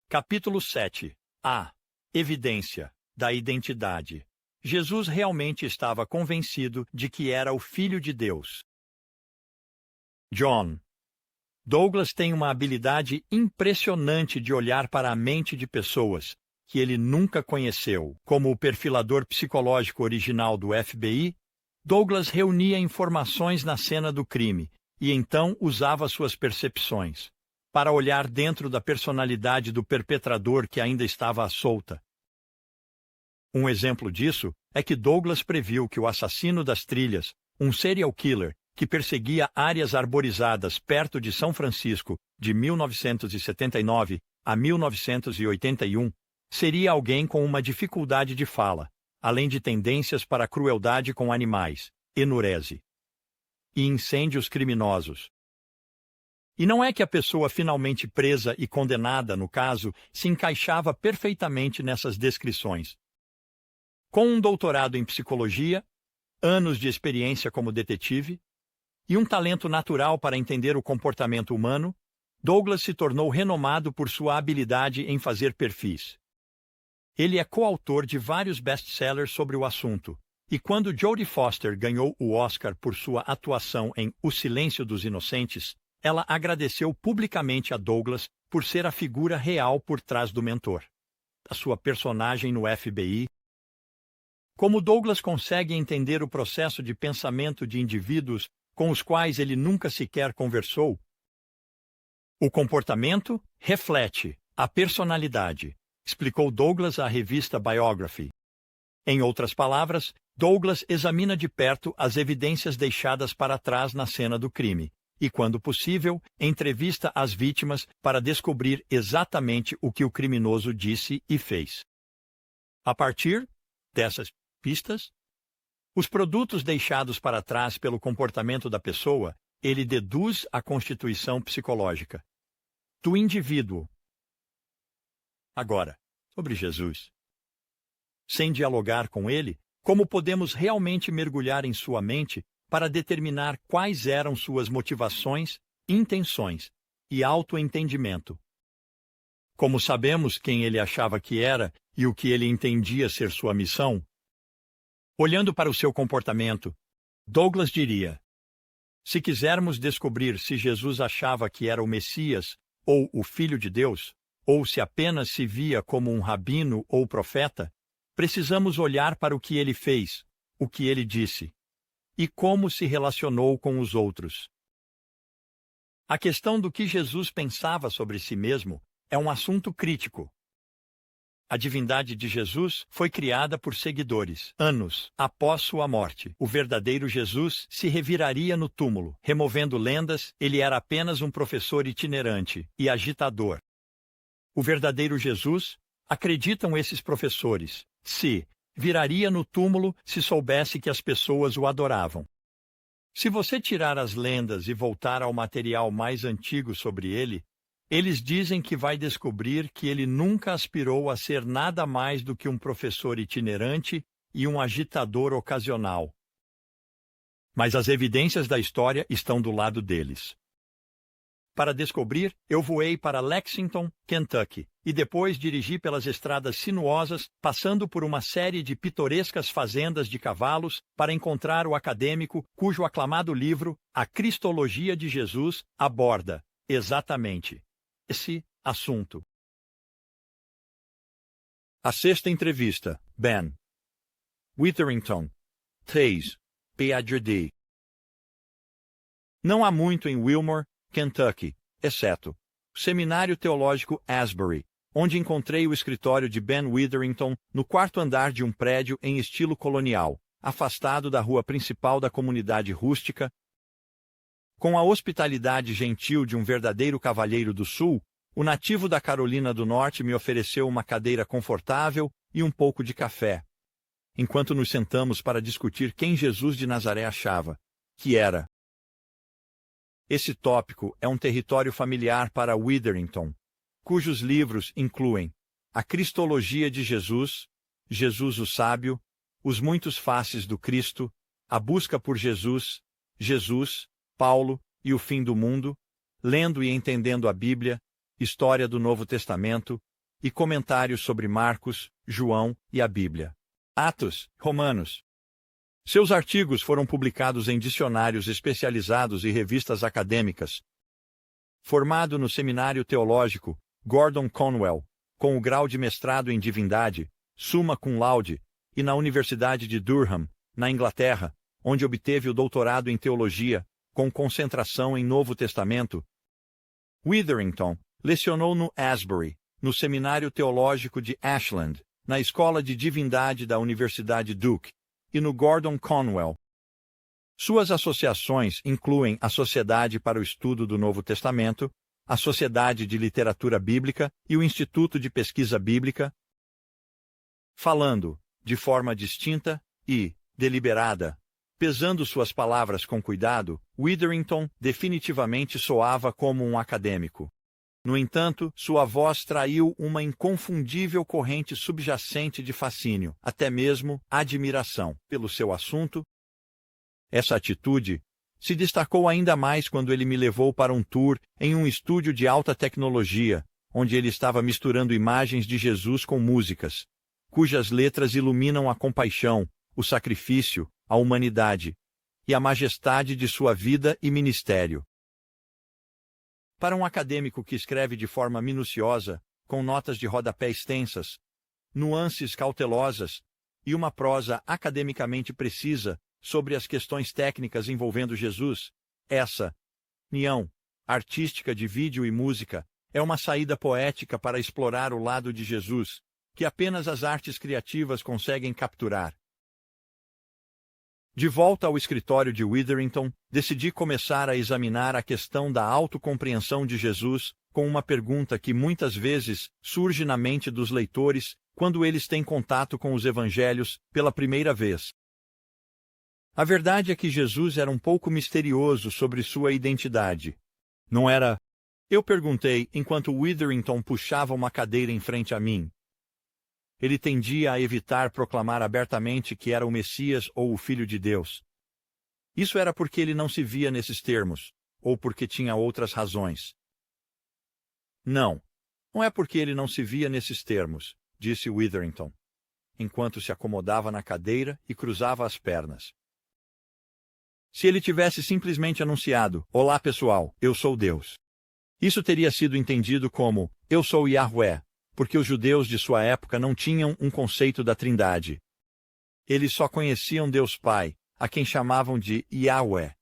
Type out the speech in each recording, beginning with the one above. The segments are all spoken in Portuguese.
Capítulo 7. A evidência da identidade. Jesus realmente estava convencido de que era o Filho de Deus. John. Douglas tem uma habilidade impressionante de olhar para a mente de pessoas que ele nunca conheceu. Como o perfilador psicológico original do FBI, Douglas reunia informações na cena do crime e então usava suas percepções para olhar dentro da personalidade do perpetrador que ainda estava à solta. Um exemplo disso é que Douglas previu que o assassino das trilhas, um serial killer que perseguia áreas arborizadas perto de São Francisco de 1979 a 1981, seria alguém com uma dificuldade de fala, além de tendências para a crueldade com animais, enurese e incêndios criminosos. E não é que a pessoa finalmente presa e condenada no caso se encaixava perfeitamente nessas descrições. Com um doutorado em psicologia, anos de experiência como detetive e um talento natural para entender o comportamento humano, Douglas se tornou renomado por sua habilidade em fazer perfis. Ele é coautor de vários best-sellers sobre o assunto, e quando Jodie Foster ganhou o Oscar por sua atuação em O Silêncio dos Inocentes, ela agradeceu publicamente a Douglas por ser a figura real por trás do mentor, a sua personagem no FBI. Como Douglas consegue entender o processo de pensamento de indivíduos com os quais ele nunca sequer conversou? O comportamento reflete a personalidade, explicou Douglas à revista Biography. Em outras palavras, Douglas examina de perto as evidências deixadas para trás na cena do crime e, quando possível, entrevista as vítimas para descobrir exatamente o que o criminoso disse e fez. A partir dessas pistas, os produtos deixados para trás pelo comportamento da pessoa, ele deduz a constituição psicológica do indivíduo. Agora, sobre Jesus. Sem dialogar com ele, como podemos realmente mergulhar em sua mente para determinar quais eram suas motivações, intenções e autoentendimento? Como sabemos quem ele achava que era e o que ele entendia ser sua missão? Olhando para o seu comportamento, Douglas diria: se quisermos descobrir se Jesus achava que era o Messias ou o Filho de Deus, ou se apenas se via como um rabino ou profeta, precisamos olhar para o que ele fez, o que ele disse, e como se relacionou com os outros. A questão do que Jesus pensava sobre si mesmo é um assunto crítico. A divindade de Jesus foi criada por seguidores. Anos após sua morte, o verdadeiro Jesus se reviraria no túmulo. Removendo lendas, ele era apenas um professor itinerante e agitador. O verdadeiro Jesus, acreditam esses professores, se viraria no túmulo se soubesse que as pessoas o adoravam. Se você tirar as lendas e voltar ao material mais antigo sobre ele, eles dizem que vai descobrir que ele nunca aspirou a ser nada mais do que um professor itinerante e um agitador ocasional. Mas as evidências da história estão do lado deles. Para descobrir, eu voei para Lexington, Kentucky, e depois dirigi pelas estradas sinuosas, passando por uma série de pitorescas fazendas de cavalos, para encontrar o acadêmico cujo aclamado livro, A Cristologia de Jesus, aborda, exatamente, esse assunto. A sexta entrevista, Ben Witherington, Thais, PhD. Não há muito em Wilmore, Kentucky, exceto o Seminário Teológico Asbury, onde encontrei o escritório de Ben Witherington no quarto andar de um prédio em estilo colonial, afastado da rua principal da comunidade rústica. Com a hospitalidade gentil de um verdadeiro cavalheiro do Sul, o nativo da Carolina do Norte me ofereceu uma cadeira confortável e um pouco de café, enquanto nos sentamos para discutir quem Jesus de Nazaré achava que era. Esse tópico é um território familiar para Witherington, cujos livros incluem A Cristologia de Jesus, Jesus o Sábio, Os Muitos Faces do Cristo, A Busca por Jesus, Jesus, Paulo e o Fim do Mundo, Lendo e Entendendo a Bíblia, História do Novo Testamento, e comentários sobre Marcos, João e a Bíblia. Atos, Romanos. Seus artigos foram publicados em dicionários especializados e revistas acadêmicas. Formado no Seminário Teológico Gordon Conwell, com o grau de mestrado em Divindade, summa cum laude, e na Universidade de Durham, na Inglaterra, onde obteve o doutorado em Teologia, com concentração em Novo Testamento, Witherington lecionou no Asbury, no Seminário Teológico de Ashland, na Escola de Divindade da Universidade Duke, e no Gordon Conwell. Suas associações incluem a Sociedade para o Estudo do Novo Testamento, a Sociedade de Literatura Bíblica e o Instituto de Pesquisa Bíblica. Falando, de forma distinta e deliberada, pesando suas palavras com cuidado, Witherington definitivamente soava como um acadêmico. No entanto, sua voz traiu uma inconfundível corrente subjacente de fascínio, até mesmo admiração, pelo seu assunto. Essa atitude se destacou ainda mais quando ele me levou para um tour em um estúdio de alta tecnologia, onde ele estava misturando imagens de Jesus com músicas, cujas letras iluminam a compaixão, o sacrifício, a humanidade e a majestade de sua vida e ministério. Para um acadêmico que escreve de forma minuciosa, com notas de rodapé extensas, nuances cautelosas e uma prosa academicamente precisa sobre as questões técnicas envolvendo Jesus, essa união artística de vídeo e música é uma saída poética para explorar o lado de Jesus, que apenas as artes criativas conseguem capturar. De volta ao escritório de Witherington, decidi começar a examinar a questão da autocompreensão de Jesus com uma pergunta que muitas vezes surge na mente dos leitores quando eles têm contato com os evangelhos pela primeira vez. A verdade é que Jesus era um pouco misterioso sobre sua identidade. Não era? Eu perguntei enquanto Witherington puxava uma cadeira em frente a mim. Ele tendia a evitar proclamar abertamente que era o Messias ou o Filho de Deus. Isso era porque ele não se via nesses termos, ou porque tinha outras razões. Não é porque ele não se via nesses termos, disse Witherington, enquanto se acomodava na cadeira e cruzava as pernas. Se ele tivesse simplesmente anunciado, olá pessoal, eu sou Deus. Isso teria sido entendido como, eu sou Yahweh, porque os judeus de sua época não tinham um conceito da Trindade. Eles só conheciam Deus Pai, a quem chamavam de Yahweh,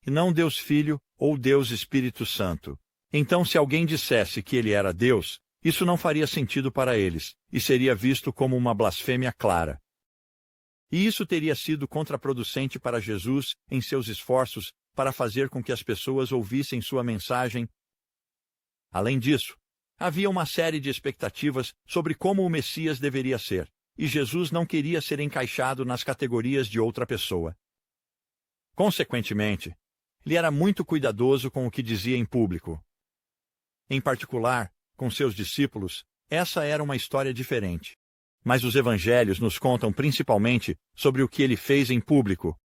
e não Deus Filho ou Deus Espírito Santo. Então, se alguém dissesse que ele era Deus, isso não faria sentido para eles, e seria visto como uma blasfêmia clara. E isso teria sido contraproducente para Jesus em seus esforços para fazer com que as pessoas ouvissem sua mensagem. Além disso, havia uma série de expectativas sobre como o Messias deveria ser, e Jesus não queria ser encaixado nas categorias de outra pessoa. Consequentemente, ele era muito cuidadoso com o que dizia em público. Em particular, com seus discípulos, essa era uma história diferente. Mas os evangelhos nos contam principalmente sobre o que ele fez em público.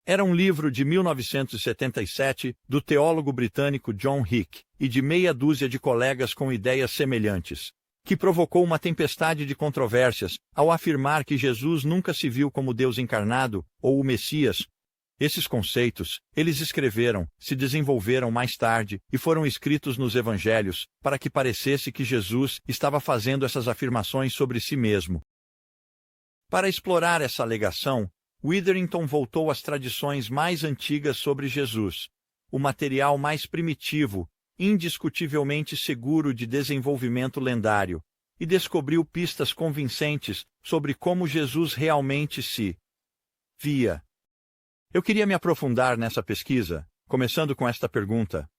Era um livro de 1977 do teólogo britânico John Hick e de meia dúzia de colegas com ideias semelhantes, que provocou uma tempestade de controvérsias ao afirmar que Jesus nunca se viu como Deus encarnado ou o Messias. Esses conceitos, eles escreveram, se desenvolveram mais tarde e foram escritos nos evangelhos para que parecesse que Jesus estava fazendo essas afirmações sobre si mesmo. Para explorar essa alegação, Witherington voltou às tradições mais antigas sobre Jesus, o material mais primitivo, indiscutivelmente seguro de desenvolvimento lendário, e descobriu pistas convincentes sobre como Jesus realmente se via. Eu queria me aprofundar nessa pesquisa, começando com esta pergunta.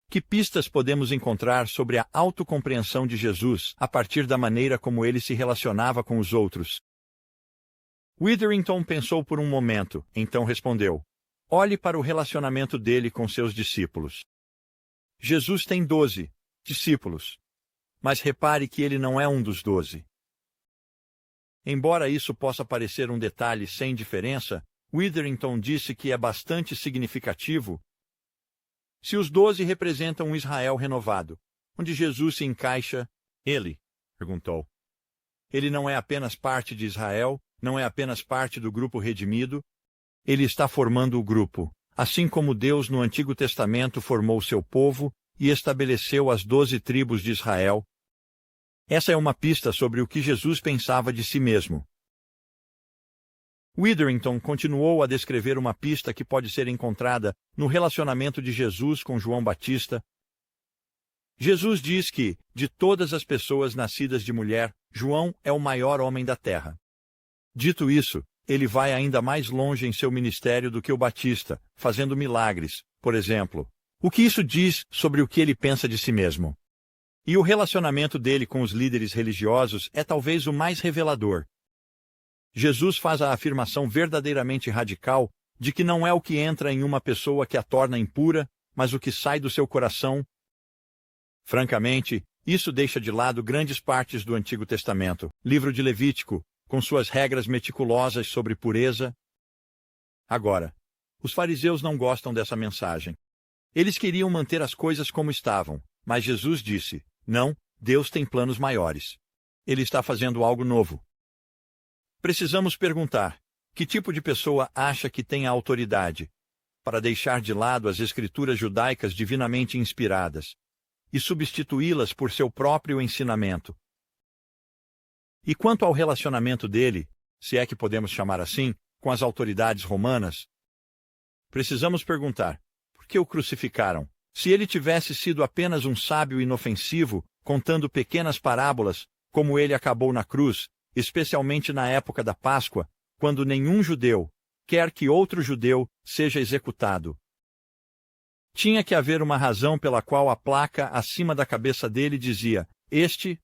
Que pistas podemos encontrar sobre a autocompreensão de Jesus a partir da maneira como ele se relacionava com os outros? Witherington pensou por um momento, então respondeu: olhe para o relacionamento dele com seus discípulos. Jesus tem 12 discípulos, mas repare que ele não é um dos 12. Embora isso possa parecer um detalhe sem diferença, Witherington disse que é bastante significativo. Se os 12 representam um Israel renovado, onde Jesus se encaixa, Ele perguntou. Ele não é apenas parte de Israel, não é apenas parte do grupo redimido. Ele está formando o grupo, assim como Deus no Antigo Testamento formou seu povo e estabeleceu as 12 tribos de Israel. Essa é uma pista sobre o que Jesus pensava de si mesmo. Witherington continuou a descrever uma pista que pode ser encontrada no relacionamento de Jesus com João Batista. Jesus diz que, de todas as pessoas nascidas de mulher, João é o maior homem da terra. Dito isso, ele vai ainda mais longe em seu ministério do que o Batista, fazendo milagres, por exemplo. O que isso diz sobre o que ele pensa de si mesmo? E o relacionamento dele com os líderes religiosos é talvez o mais revelador. Jesus faz a afirmação verdadeiramente radical de que não é o que entra em uma pessoa que a torna impura, mas o que sai do seu coração. Francamente, isso deixa de lado grandes partes do Antigo Testamento, livro de Levítico, com suas regras meticulosas sobre pureza. Agora, os fariseus não gostam dessa mensagem. Eles queriam manter as coisas como estavam, mas Jesus disse, não, Deus tem planos maiores. Ele está fazendo algo novo. Precisamos perguntar, que tipo de pessoa acha que tem a autoridade para deixar de lado as escrituras judaicas divinamente inspiradas e substituí-las por seu próprio ensinamento? E quanto ao relacionamento dele, se é que podemos chamar assim, com as autoridades romanas? Precisamos perguntar, por que o crucificaram? Se ele tivesse sido apenas um sábio inofensivo, contando pequenas parábolas, como ele acabou na cruz, especialmente na época da Páscoa, quando nenhum judeu quer que outro judeu seja executado. Tinha que haver uma razão pela qual a placa acima da cabeça dele dizia, este,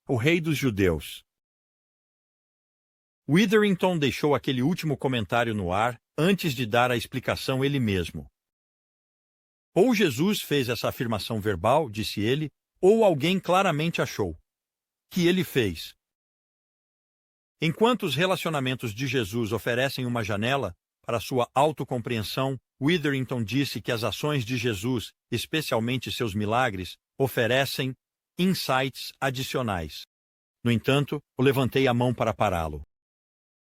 o rei dos judeus. Witherington deixou aquele último comentário no ar antes de dar a explicação ele mesmo. Ou Jesus fez essa afirmação verbal, disse ele, ou alguém claramente achou que ele fez. Enquanto os relacionamentos de Jesus oferecem uma janela para sua autocompreensão, Witherington disse que as ações de Jesus, especialmente seus milagres, oferecem insights adicionais. No entanto, eu levantei a mão para pará-lo.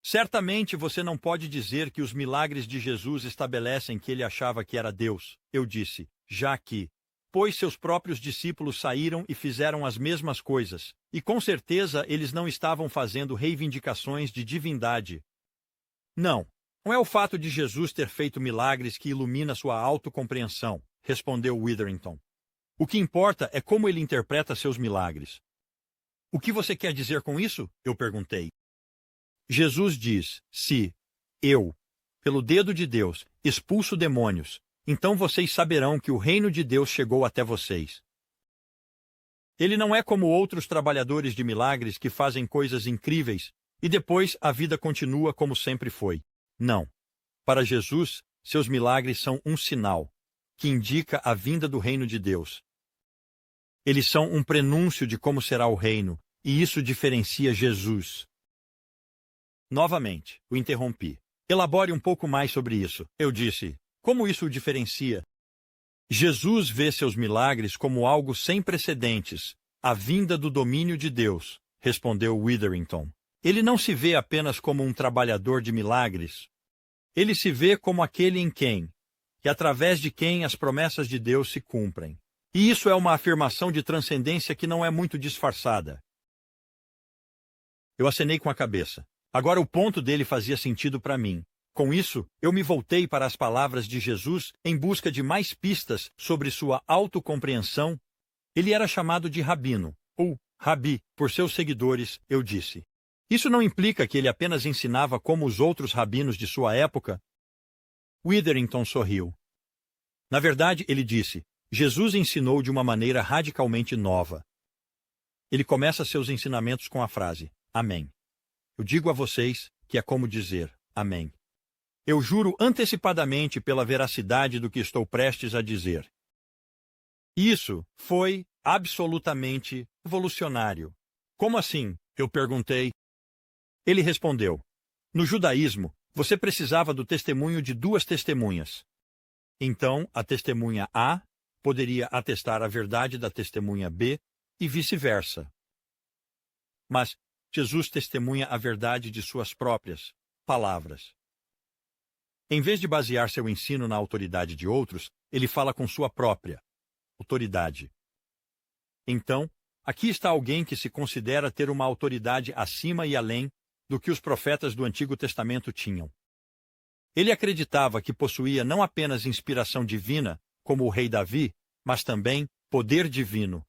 Certamente você não pode dizer que os milagres de Jesus estabelecem que ele achava que era Deus, eu disse, já que, pois seus próprios discípulos saíram e fizeram as mesmas coisas, e com certeza eles não estavam fazendo reivindicações de divindade. Não é o fato de Jesus ter feito milagres que ilumina sua autocompreensão, respondeu Witherington. O que importa é como ele interpreta seus milagres. O que você quer dizer com isso? Eu perguntei. Jesus diz, se eu, pelo dedo de Deus, expulso demônios, então vocês saberão que o reino de Deus chegou até vocês. Ele não é como outros trabalhadores de milagres que fazem coisas incríveis e depois a vida continua como sempre foi. Não. Para Jesus, seus milagres são um sinal que indica a vinda do reino de Deus. Eles são um prenúncio de como será o reino, e isso diferencia Jesus. Novamente, o interrompi. Elabore um pouco mais sobre isso. Eu disse, como isso o diferencia? Jesus vê seus milagres como algo sem precedentes, a vinda do domínio de Deus, respondeu Witherington. Ele não se vê apenas como um trabalhador de milagres. Ele se vê como aquele em quem, e através de quem as promessas de Deus se cumprem. E isso é uma afirmação de transcendência que não é muito disfarçada. Eu acenei com a cabeça. Agora o ponto dele fazia sentido para mim. Com isso, eu me voltei para as palavras de Jesus em busca de mais pistas sobre sua autocompreensão. Ele era chamado de rabino, ou rabi, por seus seguidores, eu disse. Isso não implica que ele apenas ensinava como os outros rabinos de sua época? Witherington sorriu. Na verdade, ele disse, Jesus ensinou de uma maneira radicalmente nova. Ele começa seus ensinamentos com a frase, Amém. Eu digo a vocês que é como dizer, Amém. Eu juro antecipadamente pela veracidade do que estou prestes a dizer. Isso foi absolutamente revolucionário. Como assim? Eu perguntei. Ele respondeu. No judaísmo, você precisava do testemunho de duas testemunhas. Então, a testemunha A poderia atestar a verdade da testemunha B e vice-versa. mas Jesus testemunha a verdade de suas próprias palavras. Em vez de basear seu ensino na autoridade de outros, ele fala com sua própria autoridade. Então, aqui está alguém que se considera ter uma autoridade acima e além do que os profetas do Antigo Testamento tinham. Ele acreditava que possuía não apenas inspiração divina, como o rei Davi, mas também poder divino.